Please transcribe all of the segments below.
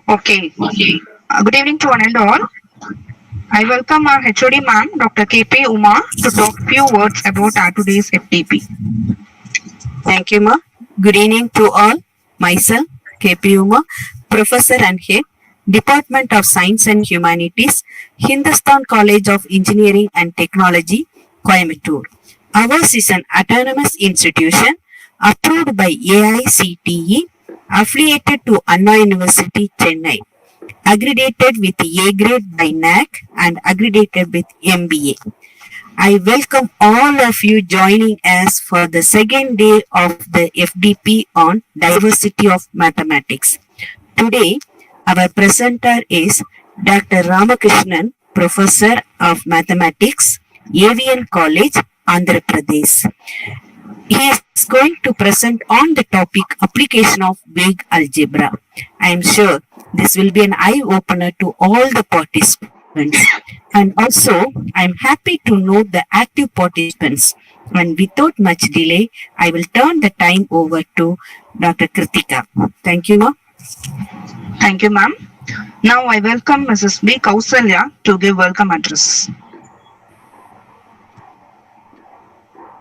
Okay. Good evening to one and all. I welcome our HOD ma'am, Dr. KP Uma, to talk few words about our today's FTP. Thank you, Ma. Good evening to all. Myself, KP Uma, Professor and Head, Department of Science and Humanities, Hindustan College of Engineering and Technology, Coimbatore. Ours is an autonomous institution approved by AICTE, affiliated to Anna University, Chennai, accredited with A grade by NAC and accredited with MBA. I welcome all of you joining us for the second day of the FDP on diversity of mathematics. Today, our presenter is Dr. Ramakrishnan, Professor of Mathematics, AVN College, Andhra Pradesh. He is going to present on the topic application of vague algebra. I am sure this will be an eye-opener to all the participants. And also, I am happy to note the active participants. And without much delay, I will turn the time over to Dr. Kritika. Thank you, Ma. Thank you, ma'am. Now I welcome Mrs. B. Kausalya to give welcome address.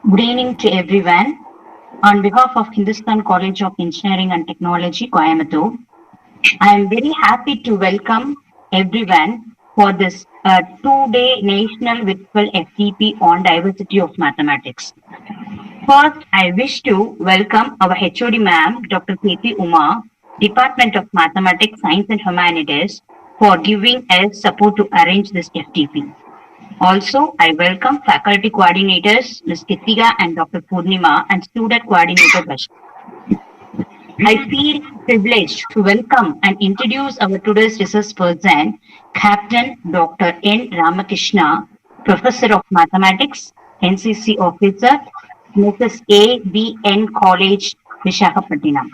Good evening to everyone. On behalf of Hindustan College of Engineering and Technology, Coimbatore, I am very happy to welcome everyone for this two-day National Virtual FTP on Diversity of Mathematics. First, I wish to welcome our HOD ma'am, Dr. K.P. Uma, Department of Mathematics, Science and Humanities, for giving us support to arrange this FTP. Also, I welcome faculty coordinators, Ms. Kritika and Dr. Purnima, and student coordinator, Rashmi. I feel privileged to welcome and introduce our today's resource person, Captain Dr. N. Ramakrishna, Professor of Mathematics, NCC Officer, Mrs. AVN College, Visakhapatnam.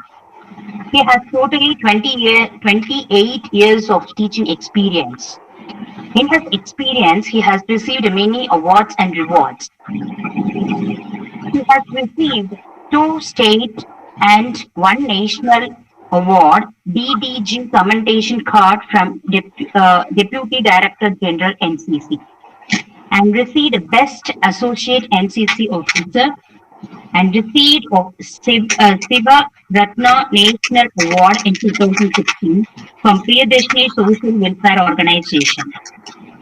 He has totally 28 years of teaching experience. In his experience, he has received many awards and rewards. He has received 2 state and 1 national award, DDG commendation card from Deputy Director General NCC, and received Best Associate NCC Officer, and received of Siva Ratna National Award in 2016 from Priyadashini Social Welfare Organization,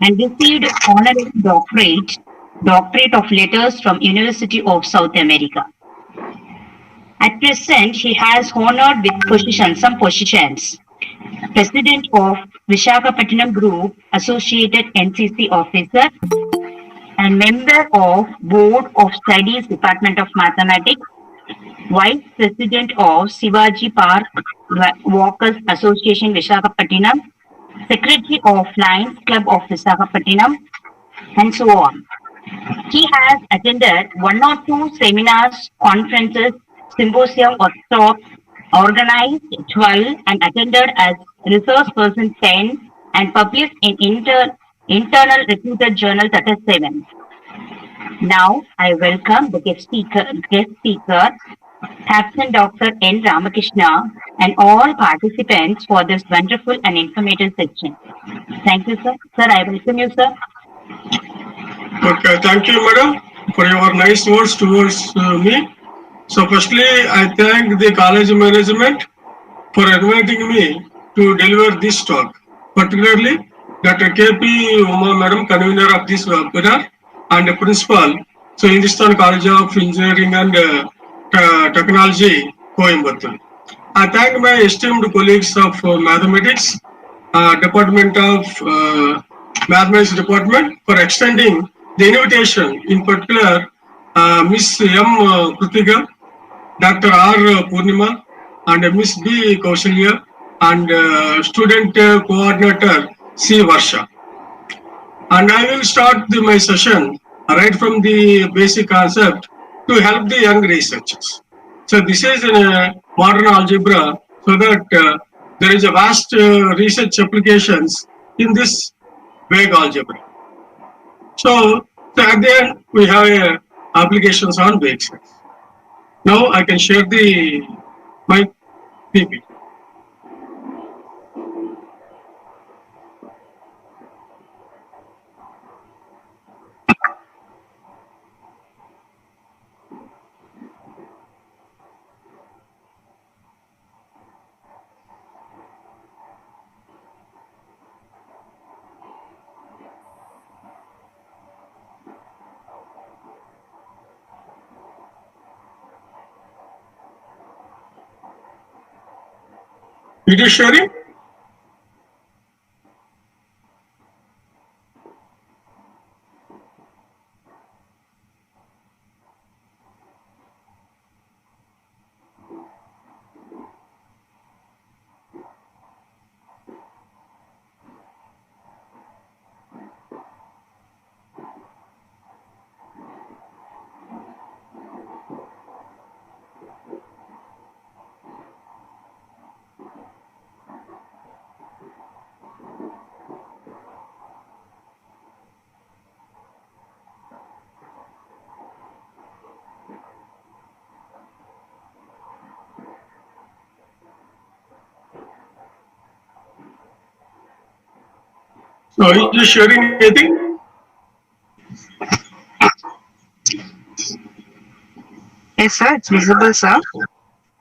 and received honorary doctorate of letters from University of South America. At present, he has honored with some positions. President of Visakhapatnam Group, Associated NCC Officer, and member of Board of Studies Department of Mathematics, Vice President of Shivaji Park Walkers Association Visakhapatnam, Secretary of Lions Club of Visakhapatnam, and so on. He has attended 1 or 2 seminars, conferences, symposium or talks, organized 12 and attended as resource person 10, and published in internal reputed journal 37. Now I welcome the guest speaker, Captain Dr. N. Ramakrishna, and all participants for this wonderful and informative session. Thank you, sir. Sir, I welcome you, sir. Okay, thank you, madam, for your nice words towards me. So, firstly, I thank the college management for inviting me to deliver this talk, particularly Dr. KP Uma, madam, convener of this webinar, and the principal, so Hindustan College of Engineering and Technology, Coimbatore. I thank my esteemed colleagues of Mathematics, Department of Mathematics Department for extending the invitation, in particular Miss M. Kritika, Dr. R. Purnima, and Miss B. Kausalya, and student coordinator C. Varsha. And I will start my session right from the basic concept to help the young researchers. So this is in modern algebra, so that there is a vast research applications in this vague algebra. So at the end, we have applications on vague sets. Now I can share my PPT. Video sharing? So are you sharing anything? Yes, sir. It's visible, sir.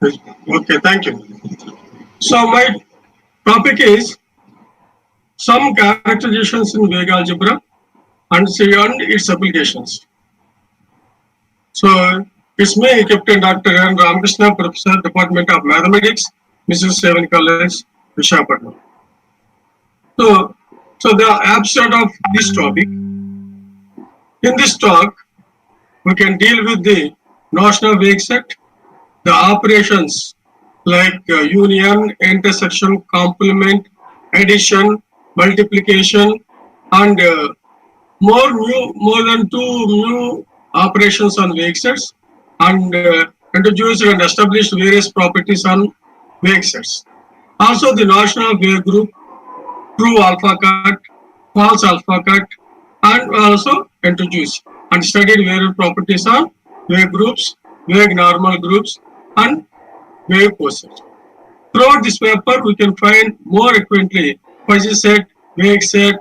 Okay, thank you. So my topic is some characterizations in vague algebra and its applications. So it's me, Captain Dr. N. Ramakrishna, Professor, Department of Mathematics, Mrs. Seven College, Vishakhapatnam. So the abstract of this topic. In this talk, we can deal with the notion of vague set, the operations like union, intersection, complement, addition, multiplication, and more than two new operations on vague sets, and introduced and established various properties on vague sets. Also, the notion of vague group, true alpha cut, false alpha cut, and also introduced and studied various properties on vague groups, vague normal groups, and vague cosets. Throughout this paper, we can find more frequently fuzzy set, vague set,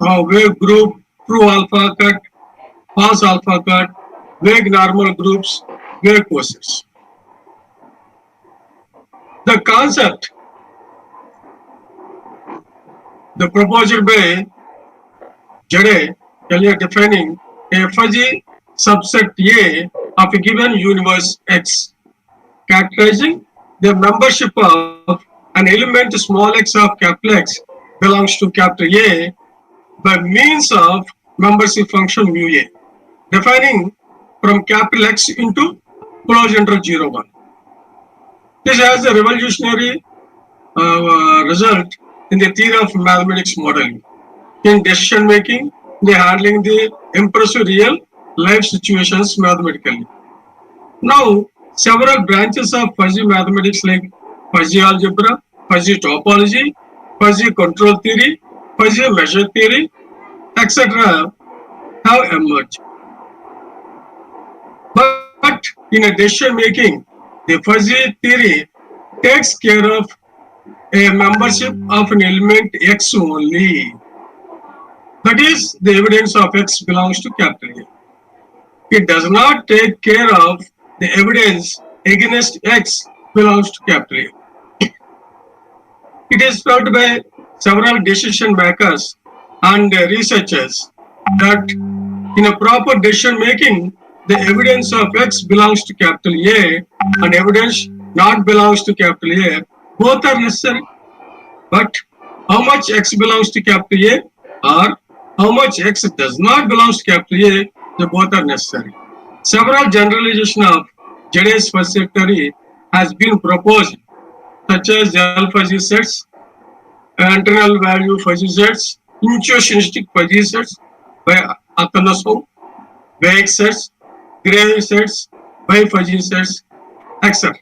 vague group, true alpha cut, false alpha cut, vague normal groups, vague cosets. The concept, the proposed by Jade, earlier defining a fuzzy subset A of a given universe X, characterizing the membership of an element small x of capital X belongs to capital A by means of membership function mu A, defining from capital X into closed interval 0, 1. This has a revolutionary result in the theory of mathematics modeling, in decision making, in handling the impressive real life situations mathematically. Now, several branches of fuzzy mathematics like fuzzy algebra, fuzzy topology, fuzzy control theory, fuzzy measure theory, etc. have emerged. But in a decision making, the fuzzy theory takes care of a membership of an element X only. That is, the evidence of X belongs to capital A. It does not take care of the evidence against X belongs to capital A. It is felt by several decision makers and researchers that in a proper decision making, the evidence of X belongs to capital A and evidence not belongs to capital A. Both are necessary. But how much X belongs to capital A or how much X does not belong to capital A, the both are necessary. Several generalization of Jadet's first theory has been proposed, such as L fuzzy sets, internal value fuzzy sets, intuitionistic fuzzy sets by Atanasov, vague sets, gray sets, by fuzzy sets, etc.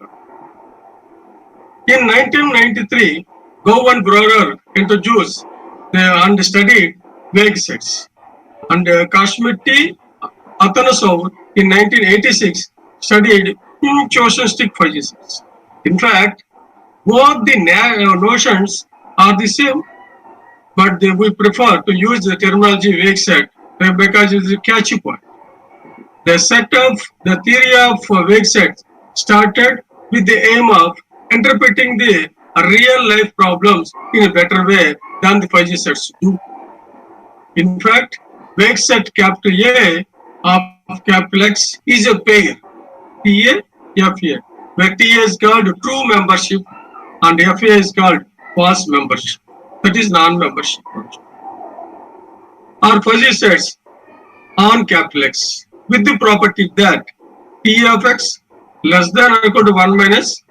In 1993, Gow and Broder introduced and studied vague sets, and Kashmiti Atanasov in 1986 studied intuitionistic fuzzy sets. In fact, both the notions are the same, but we prefer to use the terminology vague set because it is a catchy point. The theory of vague sets started with the aim of interpreting the real life problems in a better way than the fuzzy sets do. In fact, vague set capital A of capital X is a pair, TA, FA, where TA is called true membership and FA is called false membership, that is non-membership. Or fuzzy sets on capital X with the property that TA of X less than or equal to 1 minus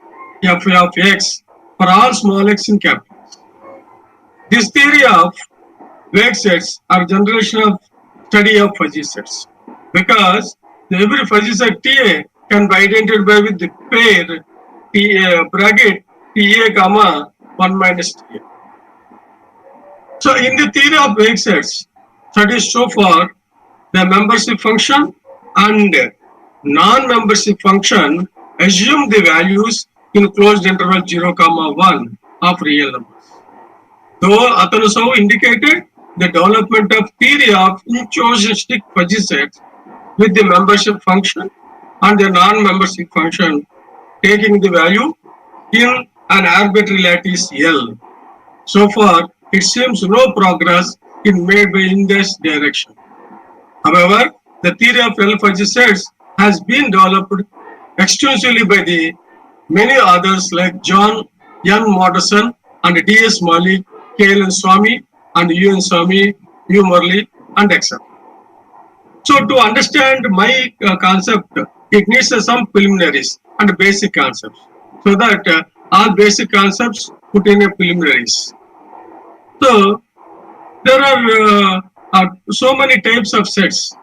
FA of X for all small x in capital X. This theory of vague sets are generation of study of fuzzy sets because every fuzzy set TA can be identified with the pair TA bracket TA comma 1 minus TA. So in the theory of vague sets, studies so far, the membership function and non-membership function assume the values in closed interval 0, 1 of real numbers. Though Atanasov indicated the development of theory of intuitionistic fuzzy sets with the membership function and the non-membership function taking the value in an arbitrary lattice L. So far, it seems no progress is made in this direction. However, the theory of L fuzzy sets has been developed extensively by the many others like John N. Moderson and D.S. Malik, K.L. Swami and U.N. Swami, U. Murli and etc. So to understand my concept, it needs some preliminaries and basic concepts. So that all basic concepts put in a preliminaries. So there are so many types of sets.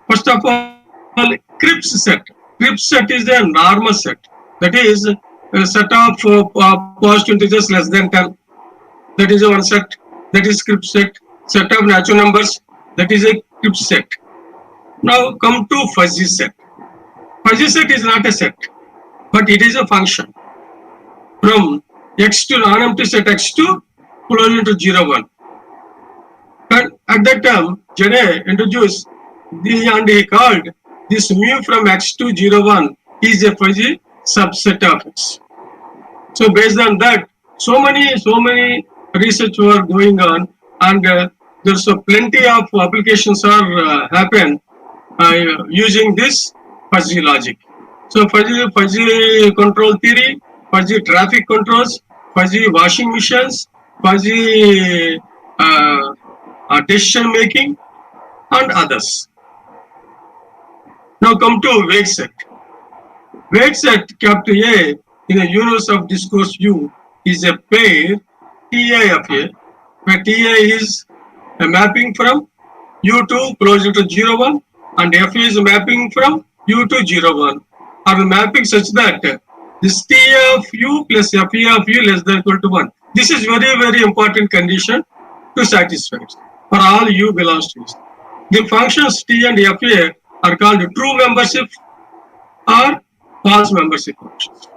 First of all, Cripps set. Cripps set is a normal set. That is a set of positive integers less than 10. That is one set. That is Cripps set. Set of natural numbers. That is a Cripps set. Now come to fuzzy set. Fuzzy set is not a set, but it is a function. From x to non-empty set x to closer to 0, 1. And at that time, Jade introduced and he called this mu from x to 0, 1 is a fuzzy subset of x. So based on that, so many research were going on, and there's plenty of applications are happen using this fuzzy logic. So fuzzy control theory, fuzzy traffic controls, fuzzy washing machines, fuzzy decision making, and others. Now come to vague set. Vague set capital A in the universe of discourse U is a pair TA of A, where TA is a mapping from U to closer to 0, 1 and FA is a mapping from U to 0, 1, or a mapping such that this TA of U plus FA of U less than or equal to 1. This is very important condition to satisfy for all U belongs to it. The functions T and FA are called true membership or false membership functions.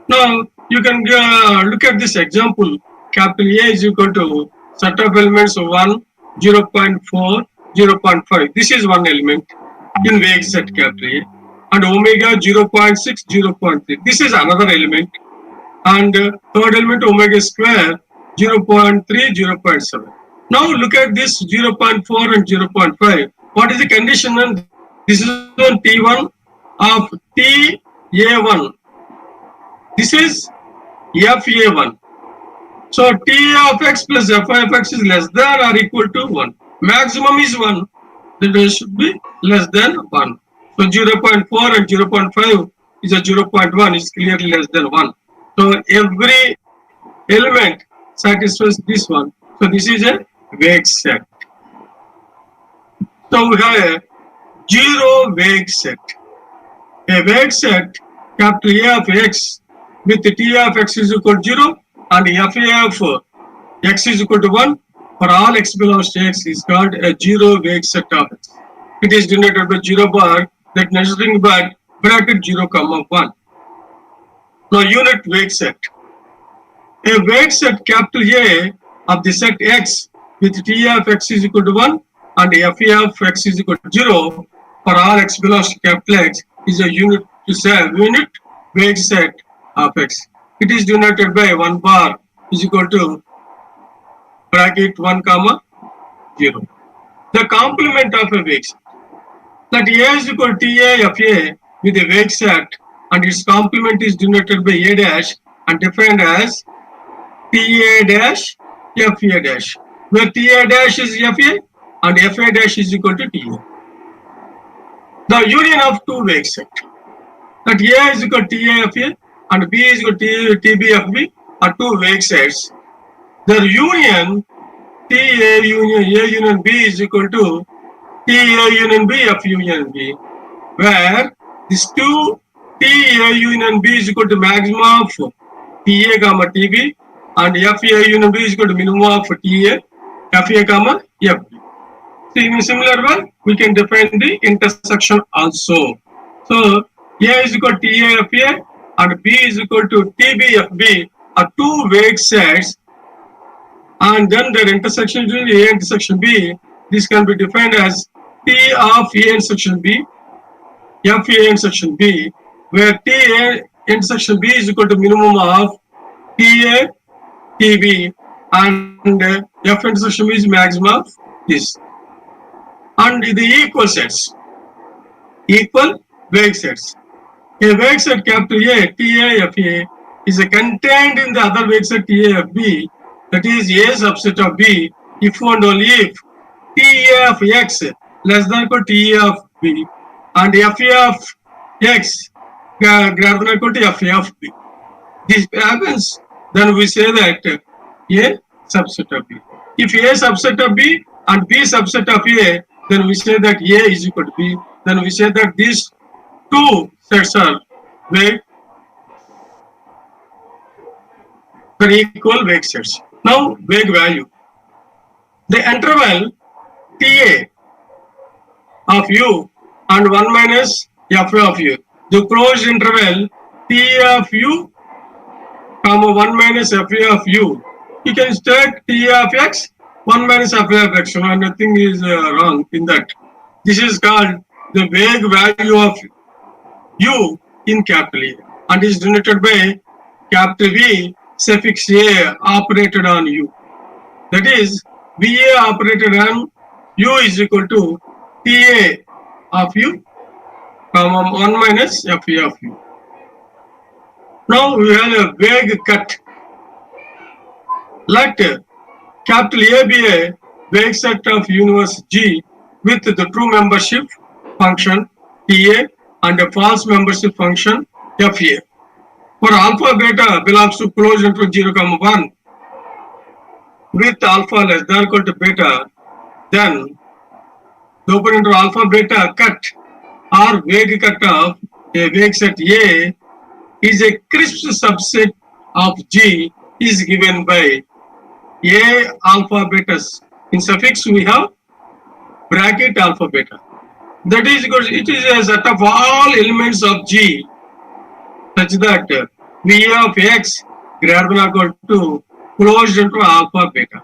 Now you can look at this example. Capital A is equal to set of elements 1, 0.4, 0.5. This is one element in vague set capital A. And omega 0.6, 0.3. This is another element. And third element omega square 0.3, 0.7. Now look at this 0.4 and 0.5. What is the condition? And this is on T1 of TA1. This is FA1. So T of x plus F of x is less than or equal to 1. Maximum is 1. Then it should be less than 1. So 0.4 and 0.5 is a 0.1 is clearly less than 1. So every element satisfies this one. So this is a vague set. So we have a zero vague set. A vague set, capital A of x with T of x is equal to 0 and FA of x is equal to 1 for all x belongs to x is called a zero vague set of x. It is denoted by 0 bar, that nothing but bracket 0 comma 1. Now unit vague set. A vague set capital A of the set x with T of x is equal to 1 and FA of x is equal to 0 for all x belongs to capital X is a unit vague set of x. It is denoted by 1 bar is equal to bracket 1 comma 0. The complement of a vague set. That A is equal to TA FA with a vague set and its complement is denoted by A dash and defined as TA dash FA dash, where TA dash is FA and FA dash is equal to TA. The union of two vague set. That A is equal to TA FA and B is equal to TB FB are two vague sets. Their union TA union A union B is equal to TA union B F union B, where these two TA union B is equal to maximum of TA comma TB and FA union B is equal to minimum of TA FA comma FB. So in a similar way, we can define the intersection also. So A is equal to TA FA and B is equal to TB FB are two vague sets, and then their intersection between A intersection B, this can be defined as T of A intersection B, FA intersection B, where T intersection B is equal to minimum of TA, TB, and F intersection B is maximum of this. And the equal sets, equal vague sets. A vague set capital A, TA, FA is contained in the other vague set TA, FB, that is A subset of B, if and only if TA of X less than equal to TA of B and FA of X greater than equal to FA of B. This happens, then we say that A subset of B. If A subset of B and B subset of A, then we say that A is equal to B. Then we say that these two sets are vague, equal vague sets. Now vague value. The interval TA of U and 1 minus FA of U. The closed interval TA of U comma 1 minus FA of U. You can take TA of X 1 minus FA of X. So nothing is wrong in that. This is called the vague value of U in capital A and is denoted by capital V suffix A operated on U. That is, VA operated on U is equal to TA of U, 1 minus FA of U. Now we have a vague cut. Let capital A be a vague set of universe G with the true membership function TA and a false membership function FA. For alpha beta belongs to closed interval 0, 1 with alpha less than or equal to beta, then the open interval alpha beta cut or vague cut of a vague set A is a crisp subset of G is given by A alpha betas. In suffix we have bracket alpha beta. That is because it is a set of all elements of G such that V of x greater than or equal to closed into alpha beta.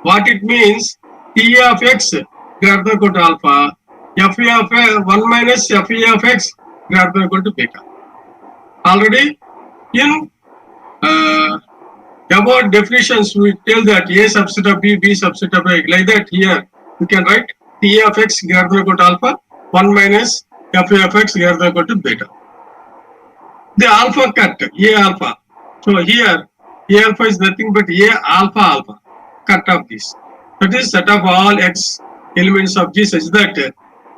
What it means, T of x greater than or equal to alpha, Fe of 1 minus Fe of x greater than or equal to beta. Already in about definitions, we tell that A subset of B, B subset of A. Like that here, we can write T of x greater than or equal to alpha, 1 minus Fe of x greater than or equal to beta. The alpha cut, A alpha. So here, A alpha is nothing but A alpha alpha, cut of this. That is set of all x elements of G such that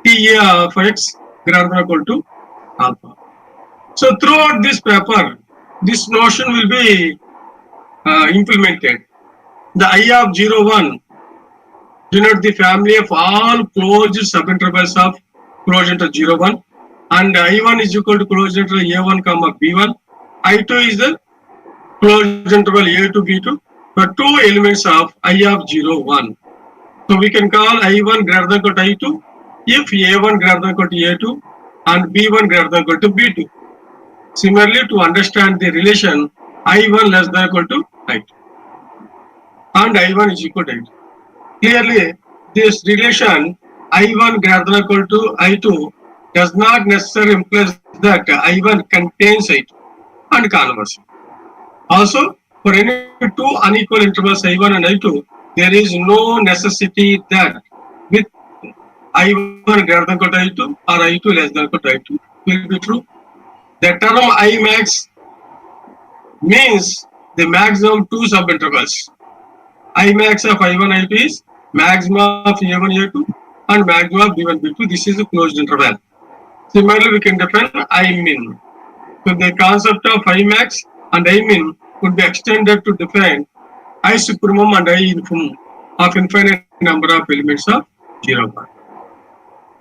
T A of x greater than or equal to alpha. So throughout this paper, this notion will be implemented. The I of 0, 1 denote the family of all closed subintervals of closed interval 0, 1, and I1 is equal to closed interval A1 comma B1. I2 is the closed interval A2 B2. The two elements of I of 0, 1. So we can call I1 greater than or equal to I2 if A1 greater than or equal to A2 and B1 greater than or equal to B2. Similarly, to understand the relation I1 less than or equal to I2 and I1 is equal to I2. Clearly, this relation I1 greater than or equal to I2 does not necessarily imply that I1 contains I2 and conversely. Also, for any two unequal intervals I1 and I2, there is no necessity that with I1 greater than or equal to I2 or I2 less than or equal to I2 will be true. The term I max means the maximum two subintervals. I max of I1 I2 is maximum of A1 A2 and maximum of B1 B2. This is a closed interval. Similarly, we can define I min. So the concept of I max and I min could be extended to define I supremum and I infimum of infinite number of elements of 0, 1.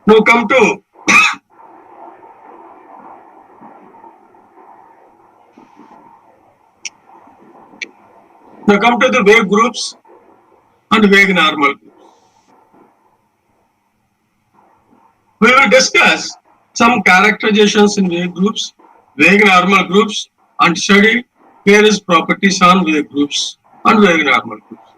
Now come to the wave groups and wave normal groups. We will discuss some characterizations in wave groups, wave normal groups, and study various properties on wave groups and wave normal groups.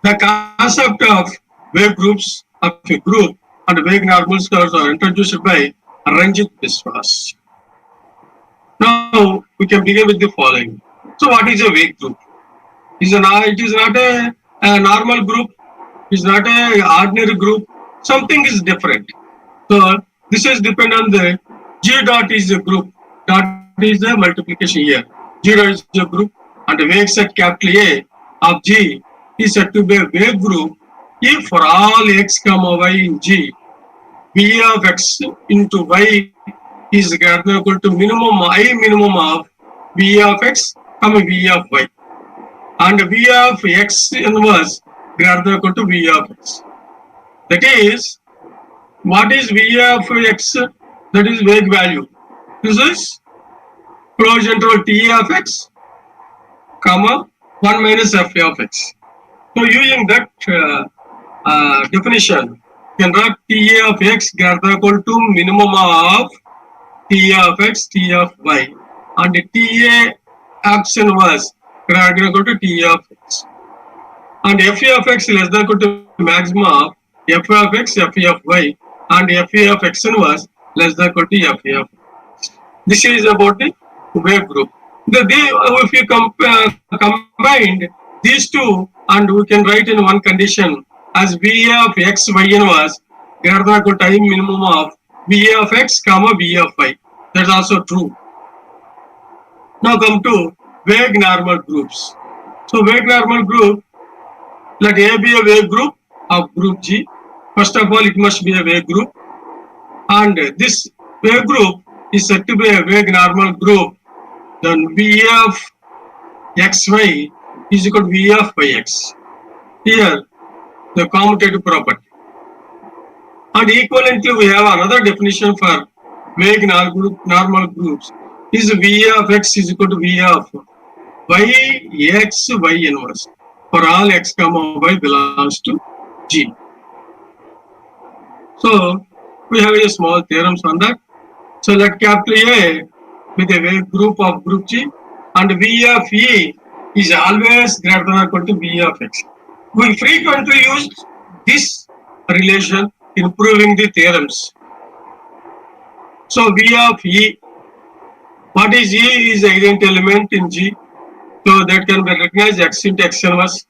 The concept of wave groups of a group and wave normals are introduced by Ranjit Biswas. Now we can begin with the following. So what is a wave group? It is not a normal group. It is not an ordinary group. Something is different. So this is depend on the G dot is a group. Dot is the multiplication here. G dot is a group and the wave set capital A of G is said to be a wave group if for all x comma y in G, V of x into y is greater than or equal to minimum I minimum of V of x comma V of y. And V of x inverse greater than or equal to V of x. That is, what is V of x? That is wave value. This is closed interval T of x, comma 1 minus F of x. So using that definition, you can write T of x greater than or equal to minimum of T of x, T of y, and T A x inverse greater than or equal to T of x. And F of x less than or equal to maximum of F of x, F of y, and F of x inverse less than or equal to F of x. This is about the wave group. If you combined these two, and we can write in one condition as V of x, y inverse greater than or equal to I minimum of V of x, comma V of y. That's also true. Now come to wave normal groups. So wave normal group, let A be a wave group of group G. First of all, it must be a wave group, and this wave group is said to be a wave normal group. Then V of xy is equal to V of yx. Here, the commutative property. And equivalently, we have another definition for wave normal groups. Is V of x is equal to V of y x y inverse for all x comma y belongs to G. So we have a small theorems on that. So let capital A with a wave group of group G, and V of E is always greater than or equal to V of X. We frequently use this relation in proving the theorems. So V of E, what is E is identity element in G, so that can be recognized X into X inverse.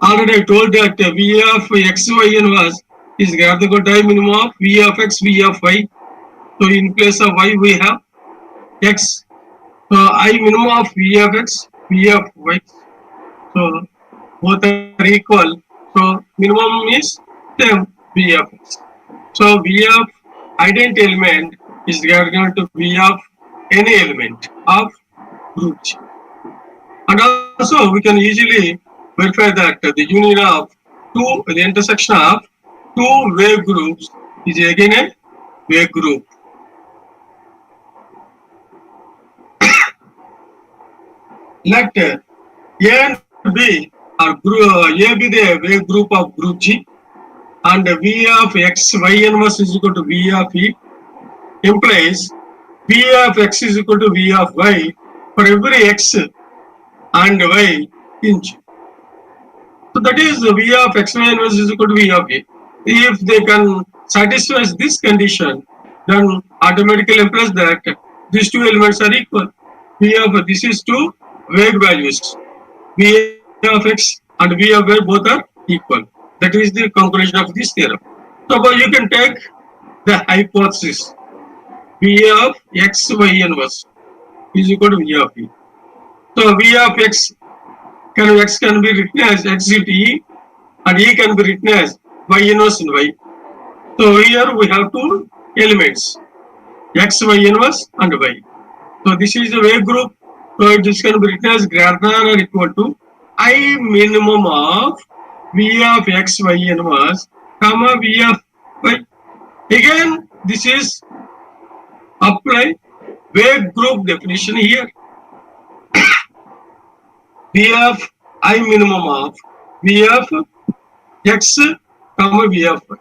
Already I told that V of X, Y inverse is greater than or equal to I minimum of V of X, V of Y. So in place of Y we have X. So I minimum of V of X, V of Y. So both are equal. So minimum is same V of X. So V of identity element is greater to V of any element of group G. And also we can easily verify that the union of the intersection of two wave groups is again a wave group. Let A and B are A be the wave group of group G, and V of X, Y inverse is equal to V of E, implies V of X is equal to V of Y for every X and Y in G. So that is V of X, Y inverse is equal to V of E. If they can satisfy this condition, then automatically implies that these two elements are equal. V of this is two vague values. V of X and V of Y both are equal. That is the conclusion of this theorem. So you can take the hypothesis V of X, Y inverse is equal to V of E. So V of X can be written as X into E, and E can be written as Y inverse in Y. So here we have two elements, X, Y inverse and Y. So this is a wave group. So this can be written as greater than or equal to I minimum of V of X, Y inverse, comma V of Y. Again, this is apply wave group definition here. V of I minimum of V of X, comma V of Y.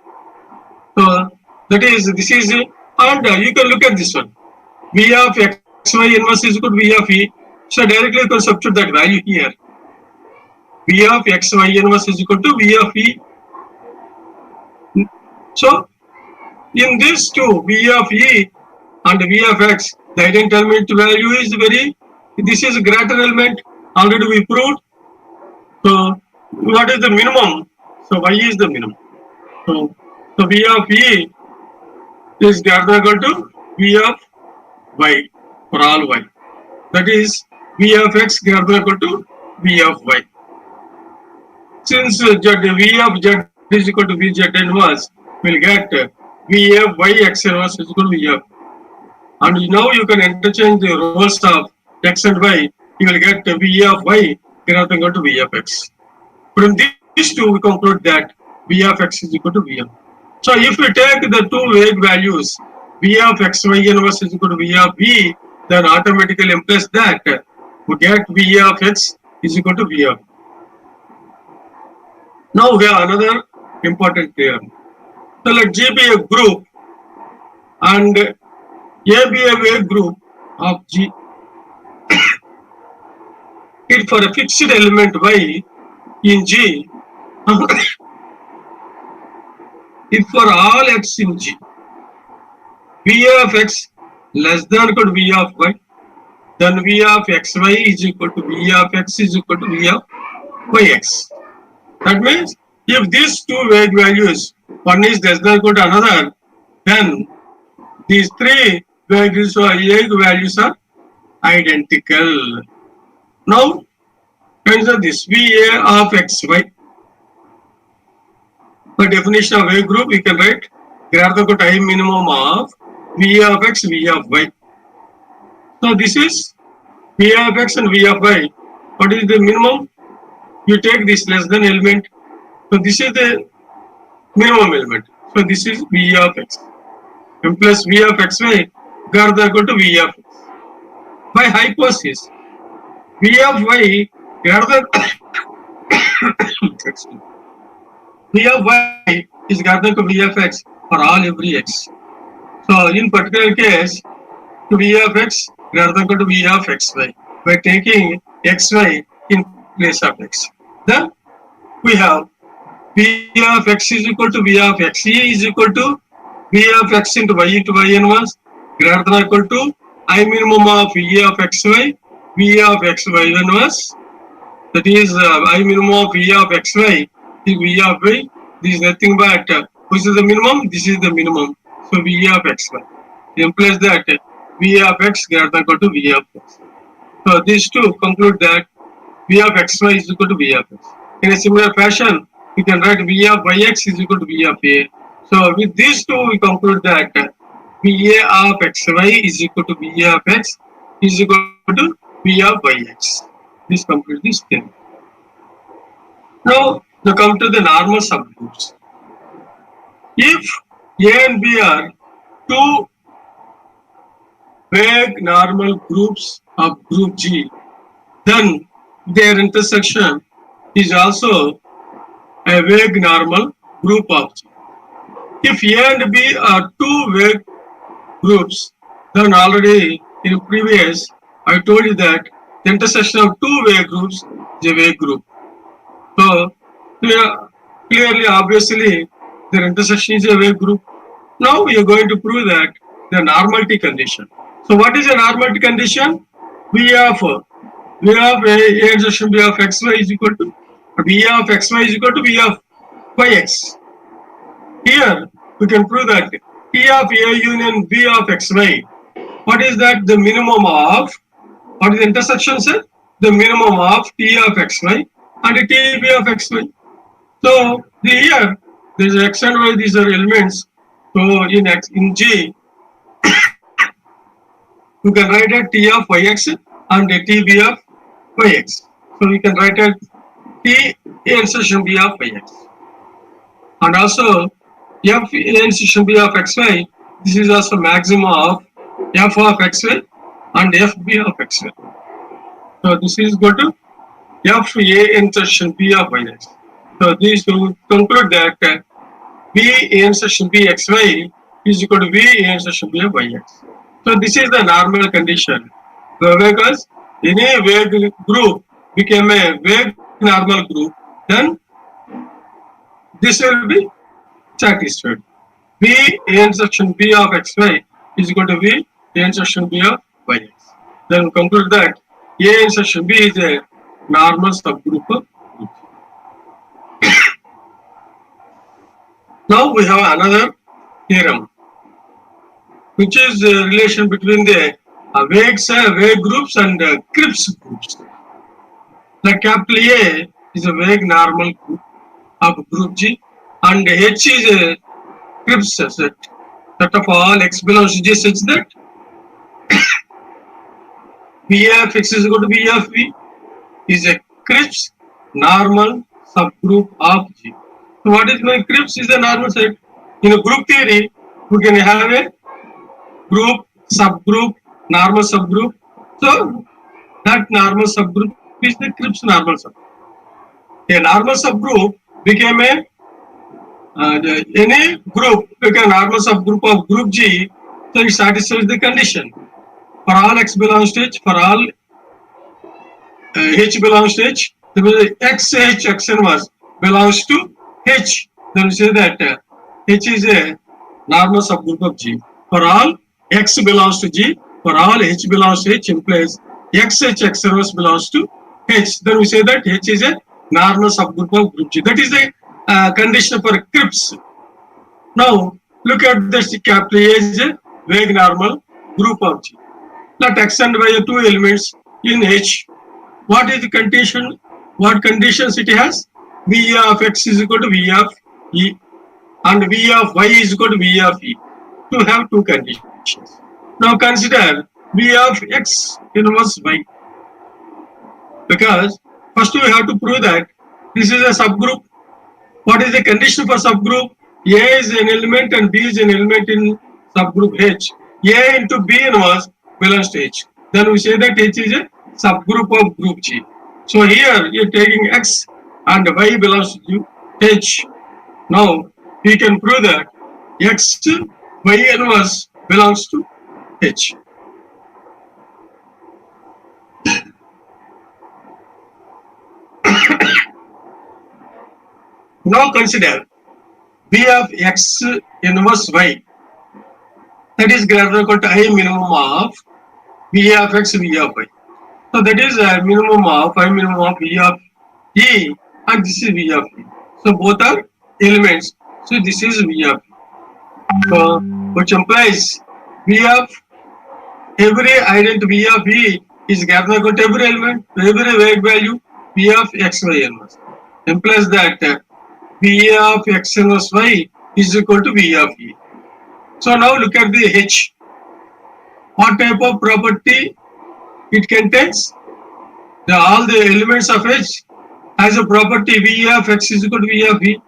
So that is, this is, and you can look at this one. V of X, Y inverse is equal to V of E. So directly you can substitute that value here. V of X, Y inverse is equal to V of E. So in this two, V of E and V of X, the identity element value is this is a greater element, already we proved. So what is the minimum? So Y is the minimum. So V of E is greater than or equal to V of Y for all Y. That is V of X greater than or equal to V of Y. Since V of Z is equal to Vz inverse, we'll get V of Y X inverse is equal to V of. And now you can interchange the roles of X and Y. You will get V of Y greater than or equal to V of X. From these two, we conclude that V of X is equal to V of. So if we take the two vague values, V of X, Y inverse is equal to V of E, then automatically implies that we get V of X is equal to V of. Now we have another important theorem. So let G be a group and A be a wave group of G. If for a fixed element Y in G, if for all X in G, V of X less than or equal to V of Y, then V of XY is equal to V of X is equal to V of YX. That means if these two vague values, one is less than or equal to another, then these three vague values are identical. Now consider this VA of XY. By definition of wave group, we can write greater than or equal to I minimum of V of X, V of Y. So this is V of X and V of Y. What is the minimum? You take this less than element. So this is the minimum element. So this is V of X. And plus V of XY greater than or equal to V of X. By hypothesis, V of Y greater than V of Y is greater than V of X for all every X. So in particular case, to V of x greater than equal to V of xy by taking xy in place of x. Then we have V of x is equal to V of x is equal to V of x into y inverse greater than or equal to I minimum of V of xy, V of xy inverse. That is I minimum of V of xy is V of y. This is nothing but which is the minimum? This is the minimum. So V of xy. It implies that V of x greater than or equal to V of x. So these two conclude that V of xy is equal to V of x. In a similar fashion, we can write V of yx is equal to V of a. So with these two, we conclude that VA of xy is equal to V of x is equal to V of yx. This completes this theorem. Now, come to the normal subgroups. If A and B are two vague normal groups of group G, then their intersection is also a vague normal group of G. If A and B are two vague groups, then already in previous I told you that the intersection of two vague groups is a vague group. So clearly, obviously, their intersection is a vague group. Now we are going to prove that the normality condition. So what is a normality condition? V of A intersection B of xy is equal to V of xy is equal to V of yx. Here we can prove that T of A union B of xy. What is that? The minimum of, what is the intersection, sir? The minimum of T of xy and TB of xy. So here there is x and y, these are elements. So in G, you can write a T of yx and a TB of yx. So we can write a T intersection B of yx. And also F intersection B of xy, this is also maximum of F of xy and FB of xy. So this is equal to FA intersection B of yx. So these will conclude that B intersection B xy is equal to V intersection B of yx. So this is the normal condition. So because any vague group became a vague normal group, then this will be satisfied. V intersection B of xy is equal to V intersection B of yx. Then conclude that A intersection B is a normal subgroup of group. Now we have another theorem, which is the relation between the vague groups and Cripps groups. Like capital A is a vague normal group of group G, and H is a Cripps set of all x belongs to G such that V of x is equal to V of V is a Cripps normal subgroup of G. So what is my Cripps is a normal set. In a group theory, we can have a group, subgroup, normal subgroup. So that normal subgroup is the Cripps normal subgroup. A normal subgroup became a any group became a normal subgroup of group G, so it satisfies the condition. For all x belongs to H, for all H belongs to H, x inverse belongs to H. Then we say that H is a normal subgroup of G. For all x belongs to G, for all H belongs to H implies x inverse belongs to H. Then we say that H is a normal subgroup of group G. That is the condition for Cripps. Now look at this capital A is a vague normal group of G. Let x and y are two elements in H. What is the condition? What conditions it has? V of x is equal to V of E and V of y is equal to V of E. To have two conditions. Now consider V of x inverse y. Because first we have to prove that this is a subgroup. What is the condition for subgroup? A is an element and B is an element in subgroup H. A into B inverse belongs to H. Then we say that H is a subgroup of group G. So here you are taking X and Y belongs to H. Now we can prove that X Y inverse belongs to H. Now consider V of x inverse y, that is greater than or equal to I minimum of V of x, V of y. So that is a minimum of I minimum of V of E, and this is V of E. So both are elements. So this is V of E. So which implies V of every ident V of E is greater than or equal to every element, every vague value V of x, y inverse. Implies that V of x inverse y is equal to V of E. So now look at the H. What type of property it contains? All the elements of H has a property V of x is equal to V of E.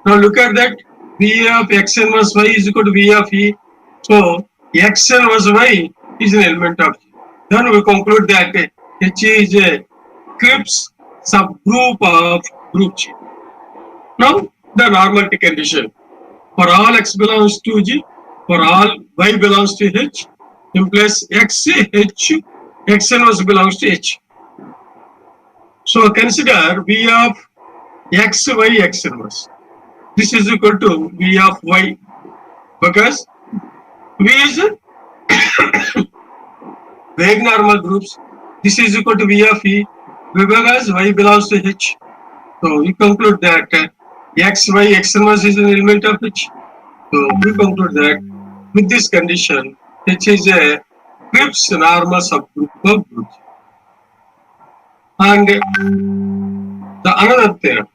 Now look at that. V of x inverse y is equal to V of E. So x inverse y is an element of G. Then we conclude that H is a Cripps subgroup of group G. Now the normality condition. For all x belongs to G, for all y belongs to H, implies x inverse belongs to H. So consider V of x, y, x inverse. This is equal to V of y, because V is vague normal groups. This is equal to V of E, because y belongs to H. So we conclude that x, y, x inverse is an element of H. So we conclude that with this condition, H is a Cripps normal subgroup of group. And the another theorem.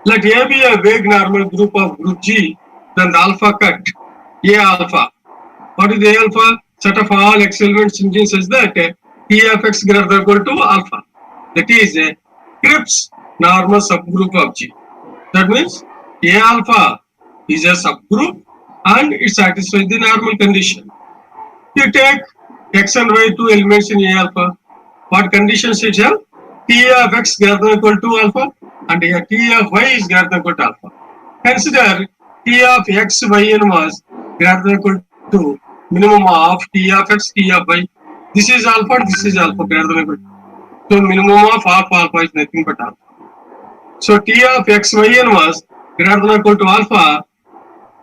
Let A be a vague normal group of group G, then the alpha cut A alpha. What is A alpha? Set of all x elements in G such that T of x greater than or equal to alpha. That is a Cripps normal subgroup of G. That means A alpha is a subgroup and it satisfies the normal condition. You take x and y, two elements in A alpha. What conditions it have? T of x greater than or equal to alpha and here T of y is greater than or equal to alpha. Consider T of x, y inverse greater than or equal to minimum of T of x, T of y. This is alpha, this is alpha greater than or equal to. So minimum of alpha is nothing but alpha. So T of x, y inverse greater than or equal to alpha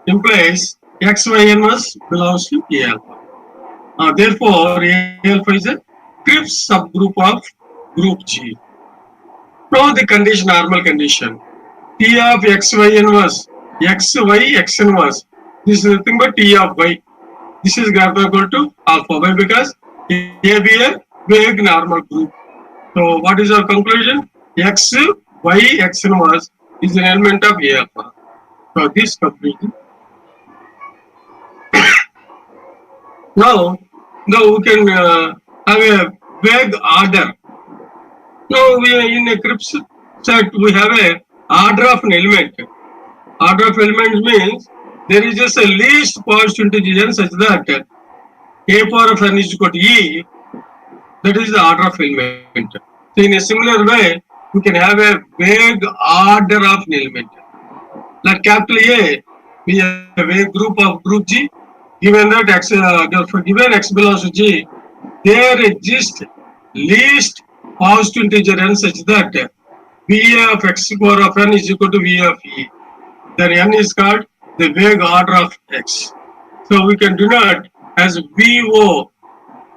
implies x, y inverse belongs to A alpha. Therefore, A alpha is a Cripps subgroup of group G. Now the condition, normal condition. T of x, y inverse, x, y, x inverse. This is nothing but T of y. This is greater than or equal to alpha. Why? Because A be a vague normal group. So what is our conclusion? X, y, x inverse is an element of A alpha. So this conclusion. Now we can have a vague order. Now we in a Cripps set we have a order of an element. Order of elements means there is just a least positive integer such that A power of n is equal to E. That is the order of element. So in a similar way, we can have a vague order of an element. Like capital A be a vague group of group G. Given that x, given x belongs to G, there exists least positive integer n such that V of x power of n is equal to V of E. Then n is called the vague order of x. So we can denote as VO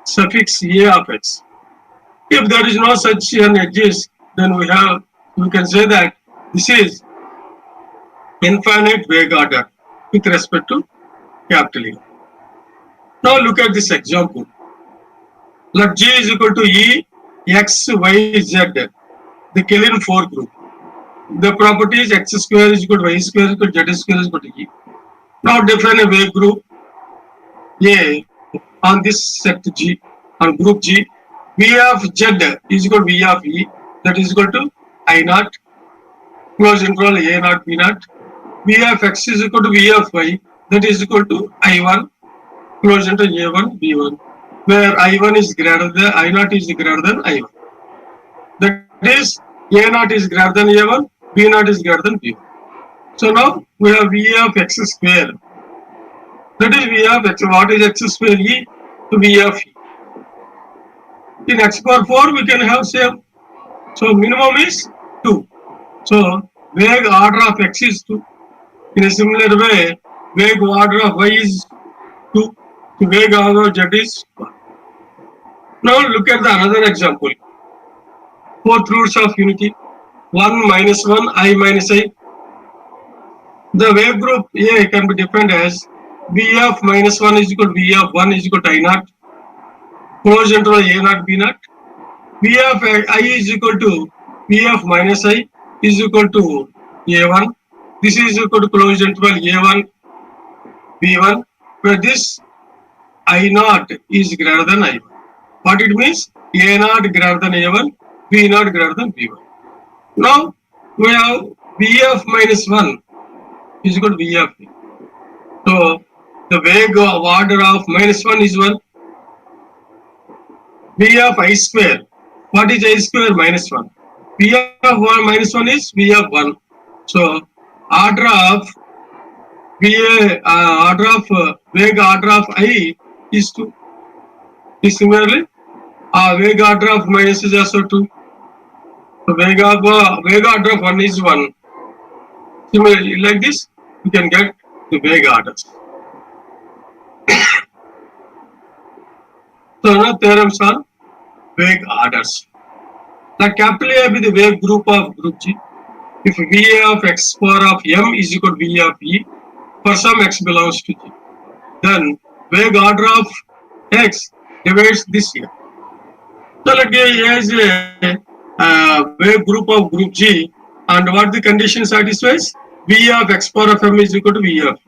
suffix A of x. If there is no such n exists, then we can say that this is infinite vague order with respect to capital E. Now look at this example. Let G is equal to E, X, Y, Z, the Killen-4 group. The property is x square is equal to y square is equal to z square is equal to E. Now define a vague group A on this set G, on group G. V of Z is equal to V of E, that is equal to I naught, close interval A naught, B naught. V of X is equal to V of Y, that is equal to I1, close into A1, B1, where I1 is greater than, I naught is greater than I1. That is, A naught is greater than A1, B naught is greater than B1. So now we have V of X square. That is V of X. What is X square? E to V of E. In X power 4, we can have same. So minimum is 2. So vague order of x is 2. In a similar way, vague order of y is 2. So vague order of z is 1. Now look at the another example. Fourth roots of unity. 1 minus 1, I minus I. The wave group A can be defined as V of minus 1 is equal to V of 1 is equal to I naught. Closed interval A naught B naught. V of I is equal to V of minus I is equal to A1. This is equal to closed interval A1 B1, where this I naught is greater than I1. What it means? A naught greater than A1, B naught greater than B1. Now we have V of minus 1 is equal to V of A. So the vague order of minus 1 is 1. V of I square. What is I square? Minus 1. V of 1 minus 1 is V of 1. So order of vague order of I is 2. Similarly, vague order of minus is also 2. So vague order of 1 is 1. Similarly, like this, you can get the vague orders. So now theorems are vague orders. The capital A be the vague group of group G. If V of x power of m is equal to V of E for some x belongs to G, then vague order of x divides this here. So let A is a vague group of group G, and what the condition satisfies? V of x power of m is equal to V of E.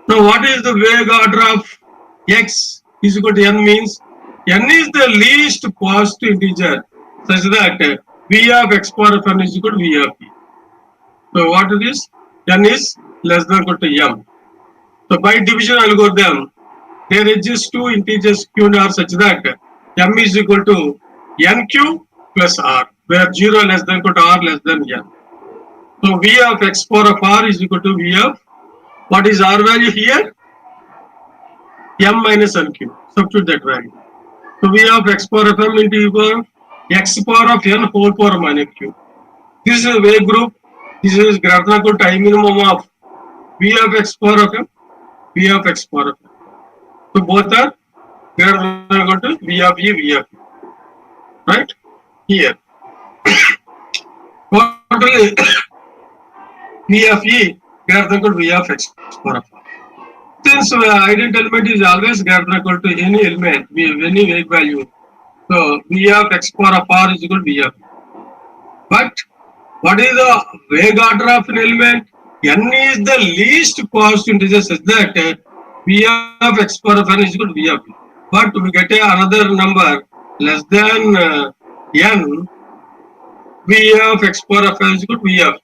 Now what is the vague order of x is equal to n means? N is the least positive integer such that V of x power of n is equal to V of E. So what it is? N is less than or equal to m. So by division algorithm, there exists two integers q and r such that m is equal to nq plus r, where 0 less than or equal to r less than n. So V of x power of r is equal to V of, what is r value here? M minus nq. Substitute that value. So V of x power of m into e power x power of n whole power minus q. This is a vague group. This is greater than or equal to I minimum of V of x power of m, V of x power of m. So both are greater than or equal to V of e, V of e. Right? Here. Totally V of e greater than or equal to V of x power of r. Since identity element is always greater than or equal to any element, any vague value, so V of x power of r is equal to V of e. But what is the vague order of an element? N is the least positive integer such that V of x power of n is equal to V of e. But we get another number less than n, V of x power of n is equal to V of e.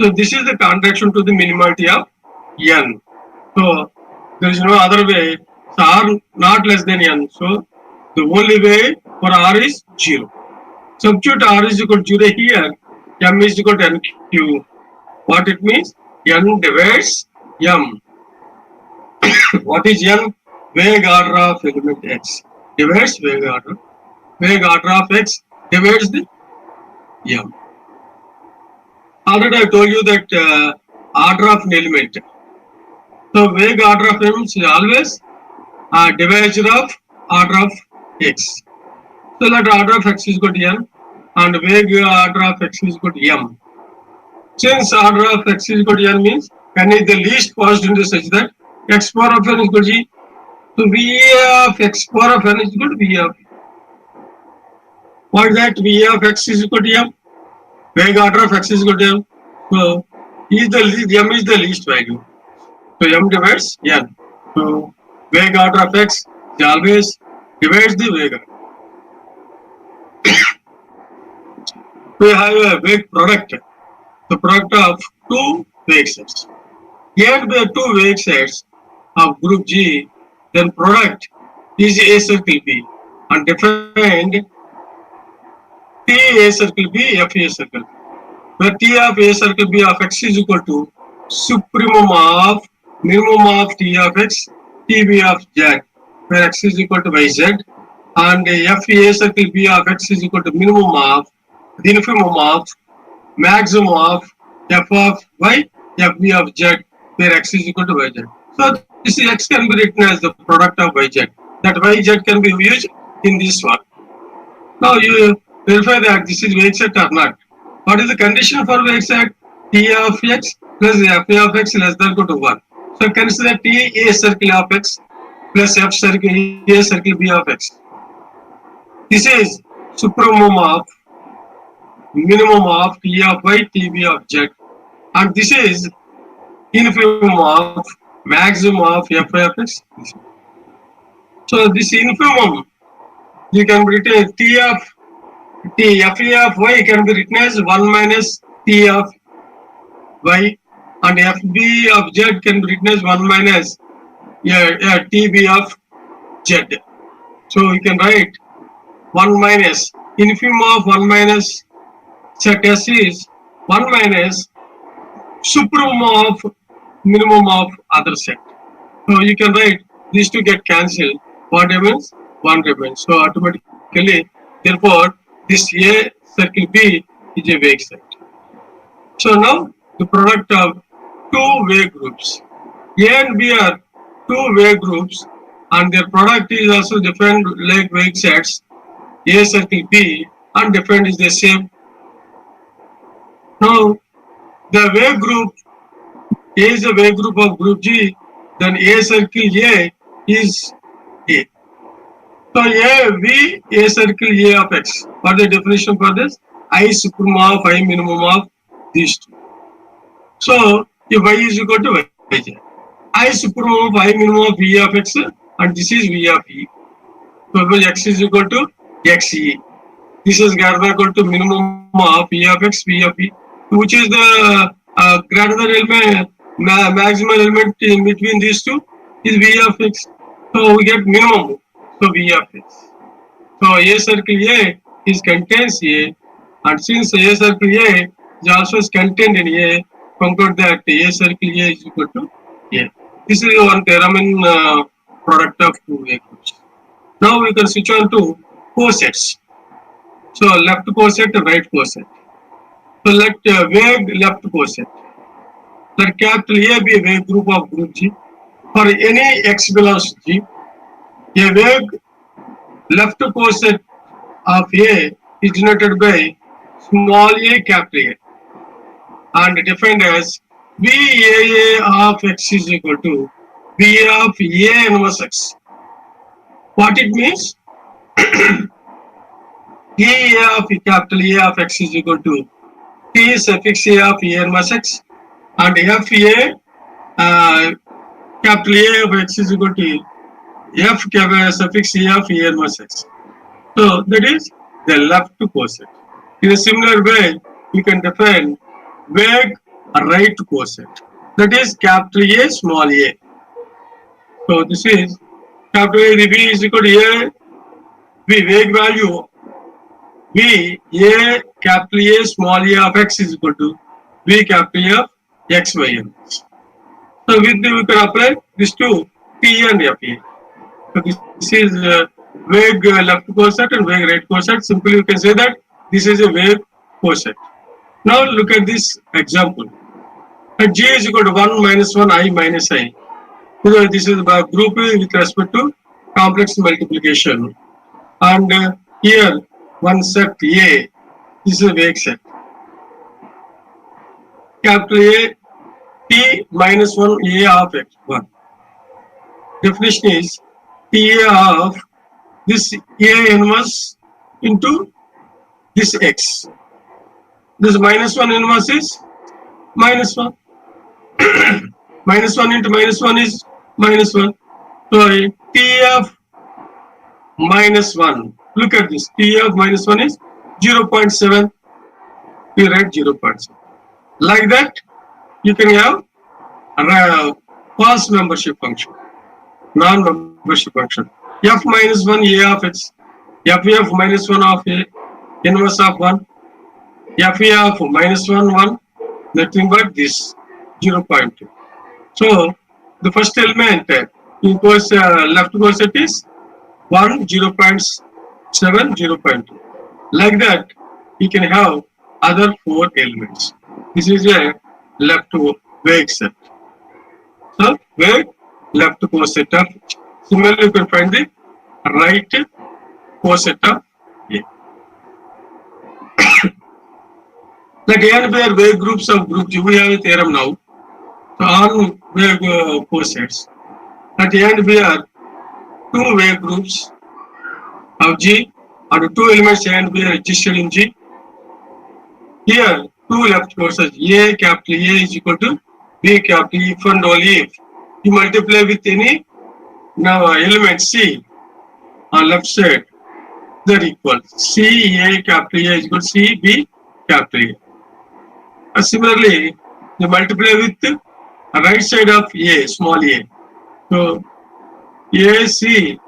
So this is the contraction to the minimality of n. So there is no other way. So r not less than n. So the only way for r is 0. Substitute r is equal to 0 here. M is equal to nq. What it means? N divides m. What is n? Vague order of element x divides vague order. Vague order of x divides the m. Already I told you that order of an element. So vague order of m is always divisor of order of x. So that order of x is equal to n, and vague order of x is equal to m. Since order of x is equal to n means n is the least positive integer such that x power of n is equal to g. So V of x power of n is equal to V of e. What is that? V of x is equal to m. Vague order of x is equal to m. So m is the least value. So m divides n. So vague order of x is always divides the vague order. We have a vague product. The product of two vague sets. Here the two vague sets of group G, then product is A circle B, and defined T A circle B, F A circle B, where T of A circle B of x is equal to supremum of minimum of T of x, T B of z, where x is equal to yz, and F A circle B of x is equal to minimum of the infimum of maximum of f of y, fb of z, where x is equal to yz. So this x can be written as the product of yz. That yz can be used in this one. Now you verify that this is weight set or not. What is the condition for weight set? T of x plus f of x less than or equal to 1. So consider T a circle of x plus f circle a circle b of x. This is supremum of minimum of T of y, Tb of z. And this is infimum of maximum of f of x. So this infimum, you can written T of T f of y can be written as 1 minus T of y, and fb of z can be written as 1 minus tb of z. So you can write 1 minus infimum of 1 minus set S is 1 minus supremum of minimum of other set. So you can write these two get cancelled. What remains? 1 remains. So automatically, therefore, this A circle B is a wave set. So now the product of two wave groups. A and B are two wave groups, and their product is also defined like wave sets. A circle B and defined is the same. Now the wave group A is a wave group of group G, then A circle A is A. So A circle A of x. What is the definition for this? I supremum of I minimum of these two. So if y is equal to yj, I supremum of I minimum of V of x, and this is V of e. So x is equal to xe. This is equal to minimum of E of x, V of e, which is the greater than element, maximum element in between these two is V of x. So we get minimum. So V of x. So A circle A is contains A, and since A circle A is also contained in A, conclude that A circle A is equal to A. This is one theorem in product of two wave groups. Now we can switch on to cosets. So left coset and right coset. So let wave left coset. Let capital A be a wave group of group G. For any x belongs to G, a wave left coset of A is denoted by small a, capital A, and defined as BAA of x is equal to B of A inverse x. What it means? A of capital A of x is equal to T suffix A of A inverse x, and FA capital A of x is equal to F suffix A of A inverse x. So that is the left coset. In a similar way, you can define wave right coset. That is capital A, small a. So this is capital A, the B is equal to A, B wave value, B A capital A, small a of x is equal to B capital A of x, y, and x. So with the, we can apply this to T and FA. So this is wave left coset and wave right coset. Simply you can say that this is a wave coset. Now look at this example. At G is equal to 1 minus 1 I minus I. So this is the group with respect to complex multiplication. And here one set A, this is a wave set. Capital A, T minus 1 A of x, 1. Definition is T of this A inverse into this x. This minus 1 inverse is minus 1. Minus 1 into minus 1 is minus 1. So T of minus 1. Look at this. T of minus 1 is 0.7. We write 0.7. Like that, you can have a false membership function, non-membership function. F minus 1 A of x, F minus 1 of A, inverse of 1, F of minus 1, 1, nothing but this 0.2. So the first element in course left coset is 1, 0.7, 0.2. Like that, you can have other 4 elements. This is a left vague set. So vague left coset of H. Similarly, you can find the right coset of A. Like A and B are vague groups of group G. We have a theorem now. So on vague cosets, that A and B are 2 vague groups of G, and 2 elements A and B are registered in G. Here, 2 left cosets A capital A is equal to B capital E if and only if you multiply with any now element C on left side, they're equal. C A capital A is equal to C B capital A. Similarly, you multiply with the right side of A, small a. So AC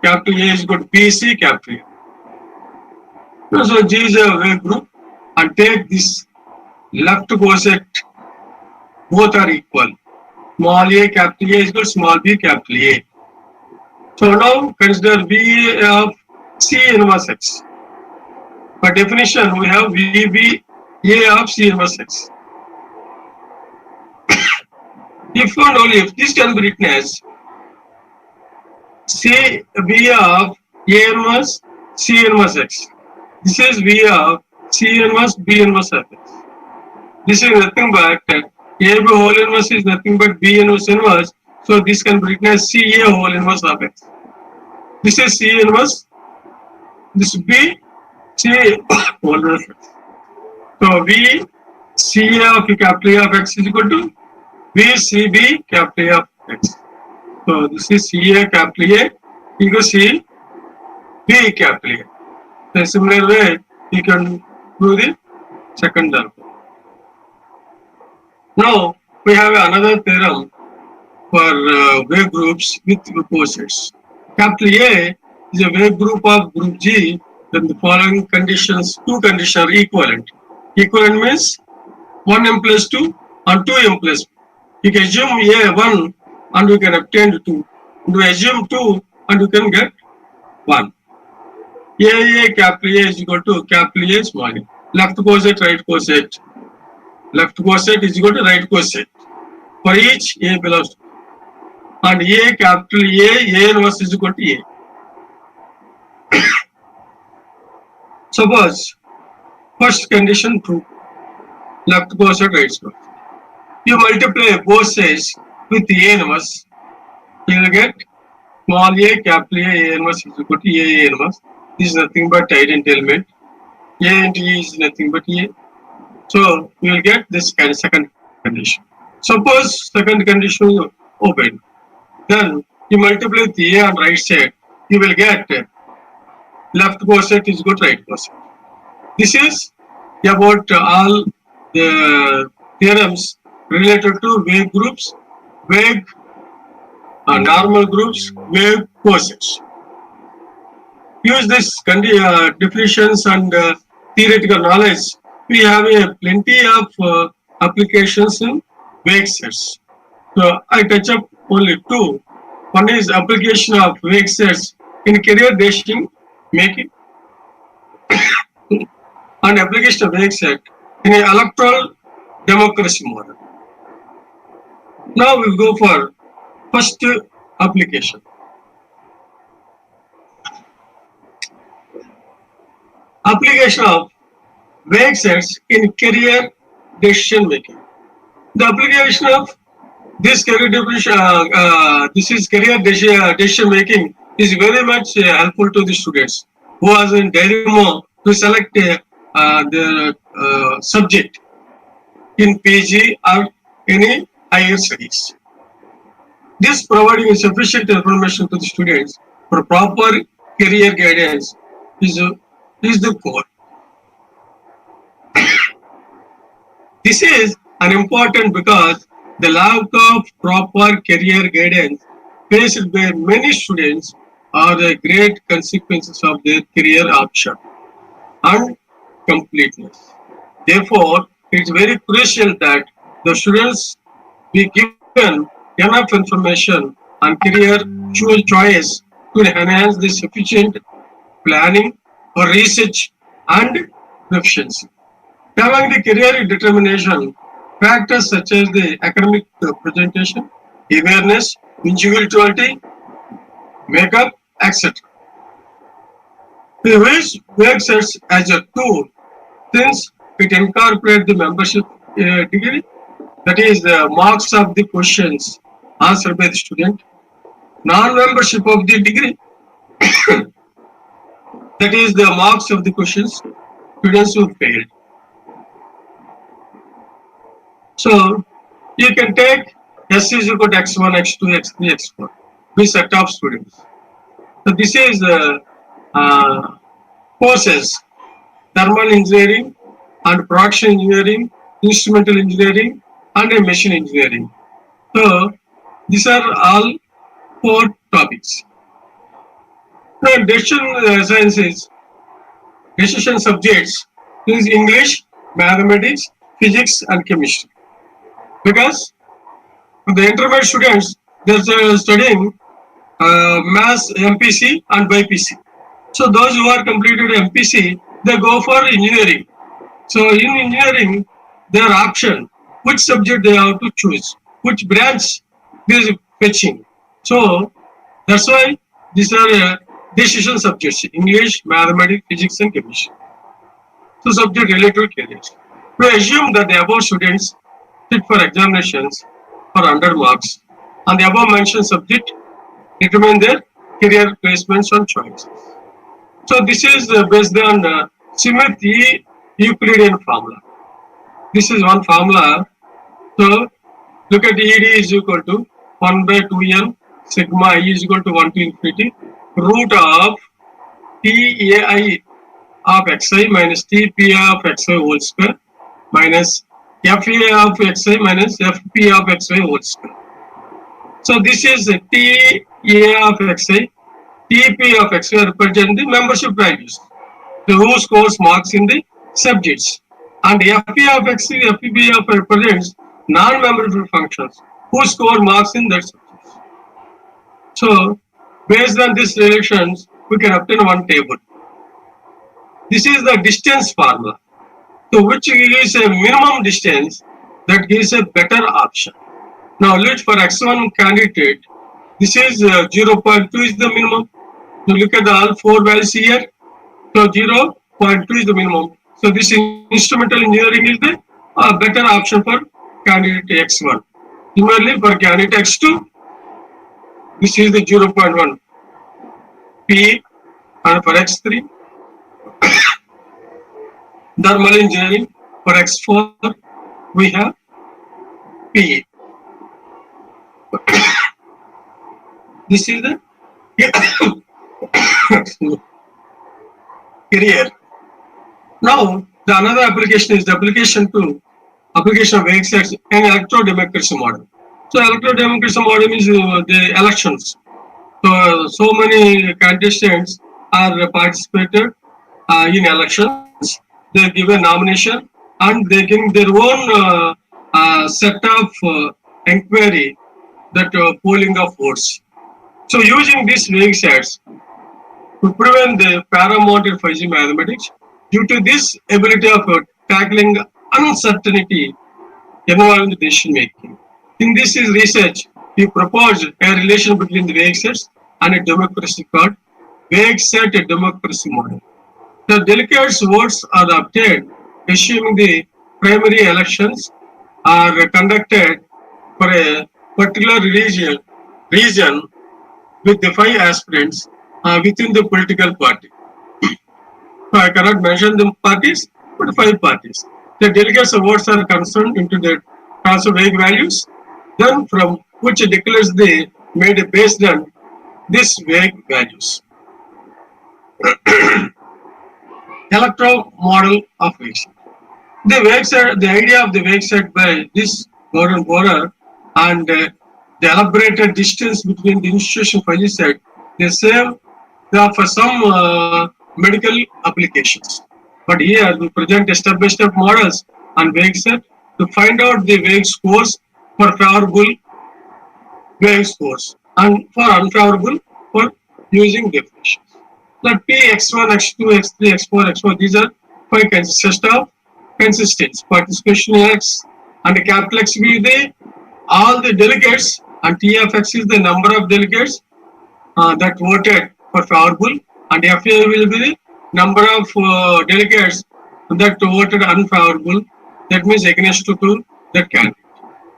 capital A is equal to BC capital A. So G is a wave group, and take this left coset, both are equal. Small a capital A is equal to small b capital A. So now consider V of C inverse X. By definition, we have VB A of C inverse X. If and only if this can be written as C V of A inverse C inverse X. This is V of C inverse B inverse of X. This is nothing but AB whole inverse is nothing but B inverse inverse. So this can be written as CA whole inverse of X. This is C inverse. This B C whole inverse X. So V CA of capital A of X is equal to V CB capital A of X. So this is CA capital A equal to C B capital A. The similar way you can do the second term. Now we have another theorem for wave groups with cosets. Capital A is a wave group of group G when the following conditions, 2 conditions are equivalent. Equivalent means 1m plus 2 and 2m plus 2. You can assume A1 and you can obtain 2. You assume 2 and you can get 1. A capital A is equal to capital A small a. Left coset, right coset. Left coset is equal to right coset. For each A belongs to. And A capital A inverse is equal to A. Suppose first condition true. Left coset, right coset. You multiply both sides with A inverse. You will get small a capital A inverse is equal to A inverse. This is nothing but identity element. A into E is nothing but A. So you will get this kind of second condition. Suppose second condition is open. Then you multiply with A on right side. You will get left coset is equal to right coset. This is about all the theorems related to wave groups, wave normal groups, wave cosets. Use this definitions and theoretical knowledge. We have plenty of applications in wave sets. So I touch up only 2. One is application of wave sets in career decision making and application of wave set in an electoral democracy model. Now we go for first application. Application of wave sets in career decision making. The application of this career decision making is very much helpful to the students who are in Dynamo to select their subject in PG or any higher studies. This providing sufficient information to the students for proper career guidance is the core. This is important because the lack of proper career guidance faced by many students are the great consequences of their career option and completeness. Therefore, it is very crucial that the students be given enough information on career choice to enhance the sufficient planning or research and proficiency. Among the career determination, factors such as the academic presentation, awareness, individuality, makeup, etc. We use worksets as a tool since it incorporates the membership degree, that is the marks of the questions answered by the student, non-membership of the degree, that is the marks of the questions students who failed. So you can take S is equal to x1, x2, x3, x4 with set of students. So this is courses: thermal engineering and production engineering, instrumental engineering, and machine engineering. So these are all 4 topics. Now decision subjects is English, mathematics, physics, and chemistry. Because the intermediate students, they're studying maths, MPC, and BPC. So those who are completed MPC, they go for engineering. So in engineering, their option, which subject they have to choose, which branch they is fetching. So that's why these are decision subjects: English, mathematics, physics, and chemistry. So subject related to careers. We assume that the above students sit for examinations for 100 marks, and the above mentioned subject determine their career placements and choices. So this is based on Smith-Euclidean formula. This is one formula. So look at ED is equal to 1 by 2n sigma I is equal to 1 to infinity root of TAI of xi minus TP of xi whole square minus FA of xi minus FP of xy whole square. So this is TA of xi, TP of xy represent the membership values, the who scores marks in the subjects, and FP of xi, FP of represents non-membership functions who score marks in that subjects. So based on these relations, we can obtain one table. This is the distance formula. So which gives a minimum distance that gives a better option. Now let for x1 candidate, this is 0.2 is the minimum. You look at the all 4 values here. So 0.2 is the minimum. So this instrumental engineering is the better option for candidate x1. Similarly for candidate x2, this is the 0.1 P, and for x3, thermal engineering, for x4 we have P. This is the career. Now the another application is the application of WAGSETs and electro-democracy model. So electro-democracy model is the elections. So many contestants are participated in elections. They give a nomination and they give their own set of inquiry, that polling of votes. So using these WAGSETs to prevent the paramounted fuzzy mathematics, due to this ability of tackling uncertainty involving the decision making. In this is research, we proposed a relation between the WAGSETs and a democracy called WAGSET democracy model. The delegates' votes are obtained assuming the primary elections are conducted for a particular region with the 5 aspirants within the political party. So I cannot mention the parties, but 5 parties. The delegates' votes are concerned into the transfer vague values, then from which declares they made based on this vague values. Electro model of WAGSET. The idea of the WAGSET by this Gordon Borer and the elaborated distance between the institution fuzzy set, they say they are for some medical applications. But here we present a step-by-step models on WAGSET to find out the WAG scores for favorable WAG scores and for unfavorable for using definitions. Let P, X1, X2, X3, X4, X4, these are Phi consists of consistence. Participation X and capital X will be the all the delegates, and T of X is the number of delegates that voted for favorable, and FA will be the number of delegates that voted unfavorable. That means against to that candidate.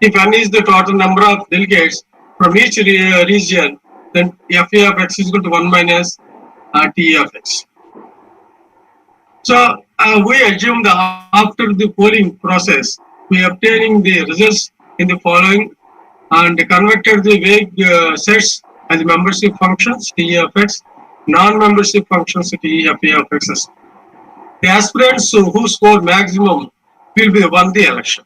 If n is the total number of delegates from each region, then FA of X is equal to 1 minus T of X. So we assume that after the polling process, we obtaining the results in the following and converted the vague sets as membership functions T of X, non-membership functions T of X. The aspirants who score maximum will be won the election.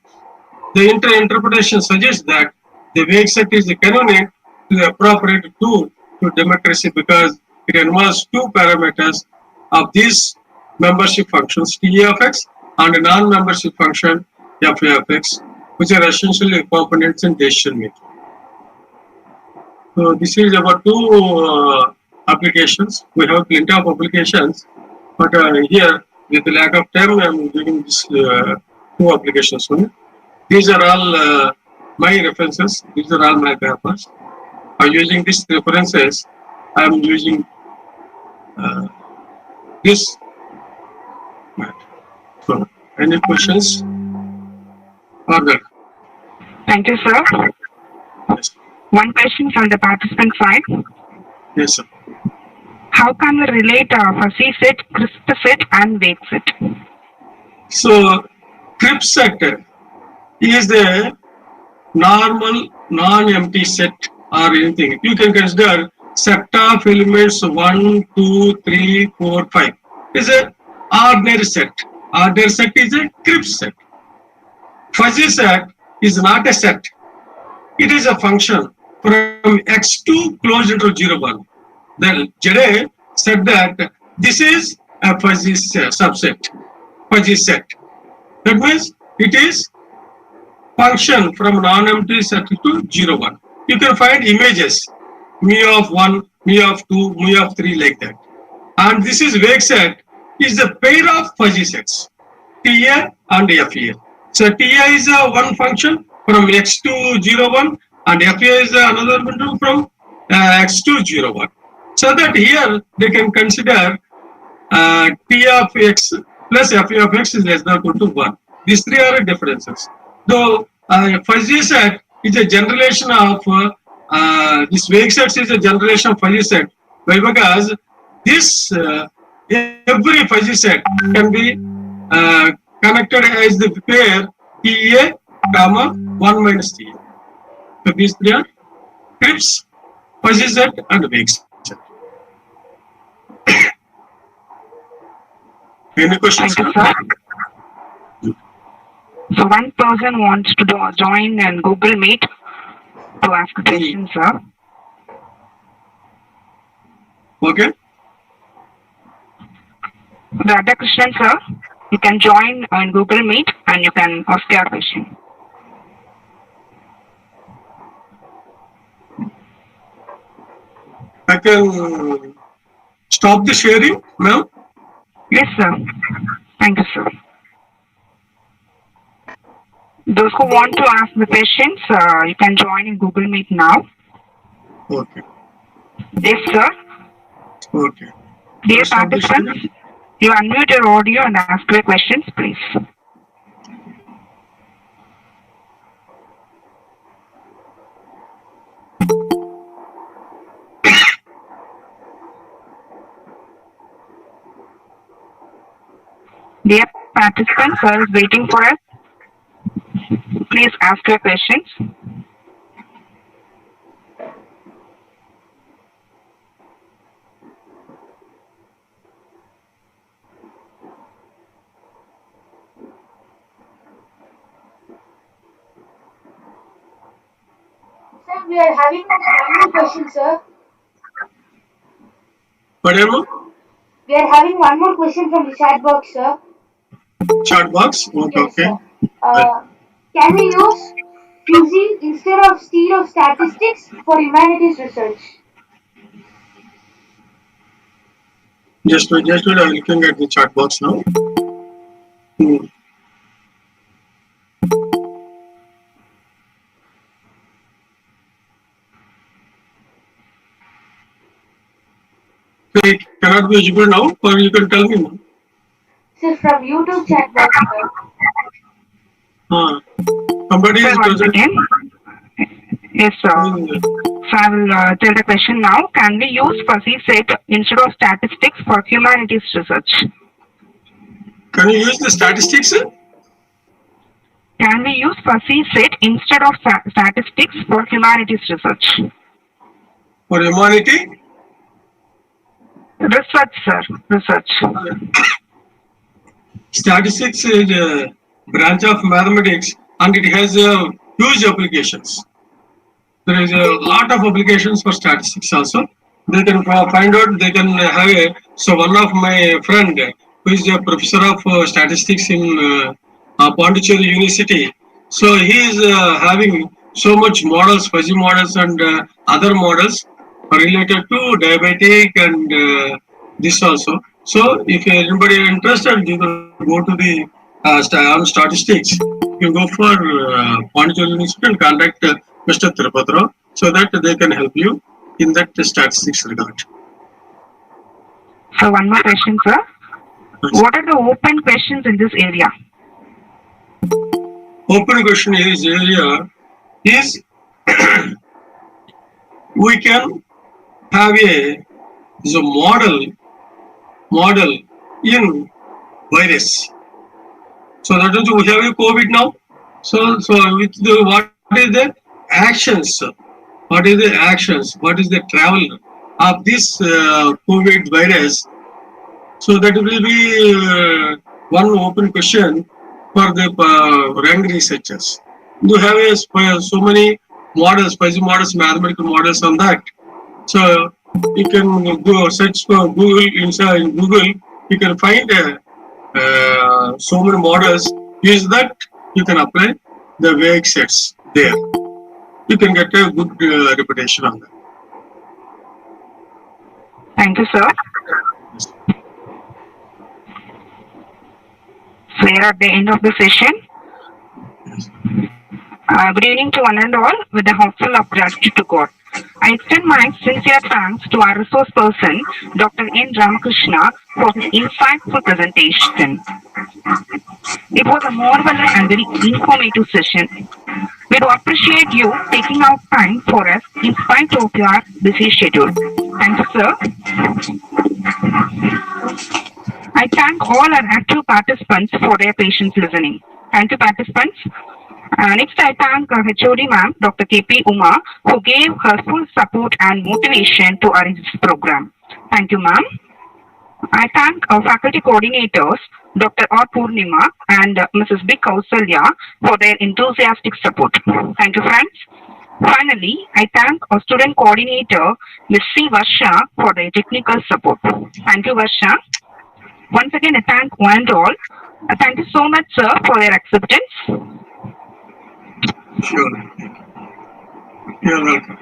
The interpretation suggests that the vague set is the canonic to the appropriate tool to democracy because it involves two parameters of these membership functions T of X and a non-membership function F of X, which are essentially components in decision making. So this is about two applications. We have plenty of applications, but here with the lack of time, I am giving this two applications only. These are all my references. These are all my papers. By using these references, I am using this. So, any questions? Further? Thank you, sir. Yes. One question from the participant side. Yes, sir. How can we relate fuzzy set, crisp set, and vague set? So, crisp set is the normal non-empty set or anything. You can consider set of elements 1, 2, 3, 4, 5. Is a ordinary set. Ordinary set is a crisp set. Fuzzy set is not a set. It is a function from x2 closer to 0, 1. Then Jade said that this is a fuzzy subset, fuzzy set. That means it is function from non-empty set to 0, 1. You can find images, mu of 1, mu of 2, mu of 3 like that. And this is vague set is a pair of fuzzy sets, TA and FA. So TA is one function from x to 0, 1 and FA is another function from x to 0, 1. So that here they can consider T of X plus F of X is less than or equal to 1. These three are differences. Though fuzzy set is a generation of this vague set is a generation of fuzzy set. Well, because this every fuzzy set can be connected as the pair TA, comma 1 minus TA. So these three are crisp, fuzzy set, and vague set. Any questions? Thank you, sir. So one person wants to join in Google Meet to ask a question, sir. Okay. Radha Krishnan, sir, you can join on Google Meet and you can ask your question. I can stop the sharing, ma'am. Yes, sir. Thank you, sir. Those who want to ask the questions, you can join in Google Meet now. Okay. Yes, sir. Okay. Dear Stop the participants, you unmute your audio and ask your questions, please. Dear participants, sir is waiting for us. Please ask your questions. Sir, we are having one more question, sir. Whatever. We are having one more question from the chat box, sir. Chat box. Okay. Yes, Okay. sir. Can we use fuzzy instead of stereo statistics for humanities research? Just wait, I'm looking at the chat box now. Hmm. So it cannot be visible now, or you can tell me now. Sir, from YouTube chat box, sir. Somebody Sir, is once present. again. Yes, sir. Hmm. So I will tell the question now. Can we use fuzzy set instead of statistics for humanities research? Can you use the statistics? Can we use fuzzy set instead of statistics for humanities research? For humanity? Research, sir. Research. Statistics is a branch of mathematics and it has huge applications. There is a lot of applications for statistics also. They can find out, they can have a, so one of my friend who is a professor of statistics in Pondicherry University. So he is having so much models, fuzzy models and other models related to diabetic and this also. So if anybody is interested, you can go to the on statistics. You go for Pondicherry University and contact Mr. Tirupati so that they can help you in that statistics regard. So one more question, sir. What are the open questions in this area? Open question is area is we can have a the model in virus. So that is we have a COVID now. So with the what is the actions? What is the actions? What is the travel of this COVID virus? So that will be one open question for the rank researchers. You have so many models, fuzzy models, mathematical models on that. So you can go search for Google inside Google. You can find so many models. Use that you can apply the weight sets there. You can get a good reputation on that. Thank you, sir. So we are at the end of the session. Good evening to one and all with a heart full of gratitude to God. I extend my sincere thanks to our resource person, Dr. N. Ramakrishna, for his insightful presentation. It was a marvelous and very informative session. We do appreciate you taking out time for us in spite of your busy schedule. Thank you, sir. I thank all our active participants for their patience listening. Thank you, participants. Next, I thank HOD ma'am, Dr. KP Uma, who gave her full support and motivation to arrange this program. Thank you, ma'am. I thank our faculty coordinators, Dr. R. Purnima and Mrs. B. Kausalya, for their enthusiastic support. Thank you, friends. Finally, I thank our student coordinator, Ms. C. Varsha, for their technical support. Thank you, Varsha. Once again, I thank one and all. Thank you so much, sir, for your acceptance. Sure. You're welcome.